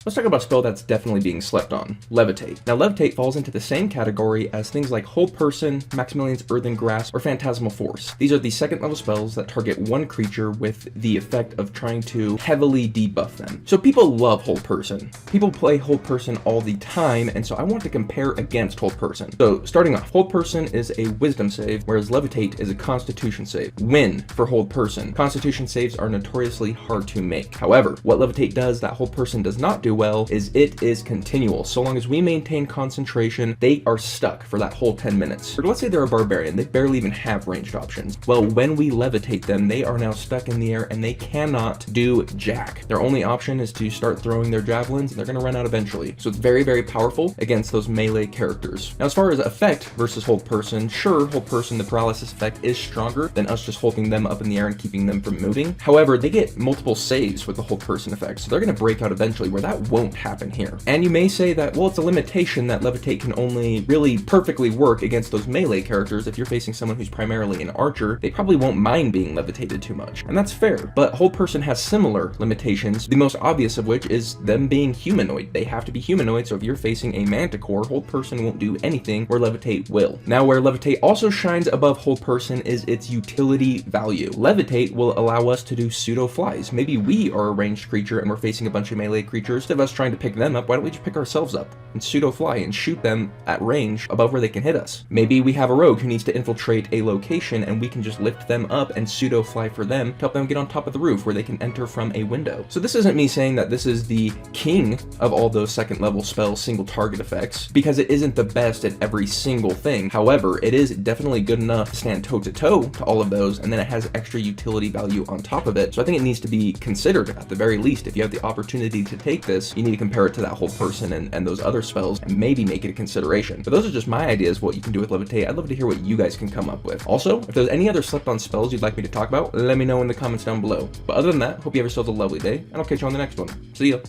Let's talk about a spell that's definitely being slept on, Levitate. Now Levitate falls into the same category as things like Hold Person, Maximilian's Earthen Grasp, or Phantasmal Force. These are the second level spells that target one creature with the effect of trying to heavily debuff them. So people love Hold Person. People play Hold Person all the time, and so I want to compare against Hold Person. So starting off, Hold Person is a Wisdom save, whereas Levitate is a Constitution save. Win for Hold Person. Constitution saves are notoriously hard to make. However, what Levitate does that Hold Person does not do well is it is continual. So long as we maintain concentration, they are stuck for that whole 10 minutes. Or let's say they're a barbarian, they barely even have ranged options. Well, when we levitate them, they are now stuck in the air and they cannot do jack. Their only option is to start throwing their javelins, and they're going to run out eventually. So it's very, very powerful against those melee characters. Now, as far as effect versus Hold Person, sure, Hold Person, the paralysis effect is stronger than us just holding them up in the air and keeping them from moving. However, they get multiple saves with the Hold Person effect, so they're going to break out eventually, where that won't happen here. And you may say that, well, it's a limitation that Levitate can only really perfectly work against those melee characters. If you're facing someone who's primarily an archer, they probably won't mind being levitated too much. And that's fair. But Hold Person has similar limitations, the most obvious of which is them being humanoid. They have to be humanoid, so if you're facing a manticore, Hold Person won't do anything where Levitate will. Now, where Levitate also shines above Hold Person is its utility value. Levitate will allow us to do pseudo flies. Maybe we are a ranged creature and we're facing a bunch of melee creatures. Instead of us trying to pick them up, why don't we just pick ourselves up and pseudo fly and shoot them at range above where they can hit us? Maybe we have a rogue who needs to infiltrate a location and we can just lift them up and pseudo fly for them to help them get on top of the roof where they can enter from a window. So this isn't me saying that this is the king of all those second level spells, single target effects, because it isn't the best at every single thing. However, it is definitely good enough to stand toe to toe to all of those, and then it has extra utility value on top of it. So I think it needs to be considered at the very least. If you have the opportunity to take this, you need to compare it to that Hold Person and those other spells and maybe make it a consideration. But those are just my ideas what you can do with Levitate. I'd love to hear what you guys can come up with. Also, if there's any other slept on spells you'd like me to talk about, let me know in the comments down below. But other than that, hope you have yourselves a lovely day, and I'll catch you on the next one. See ya.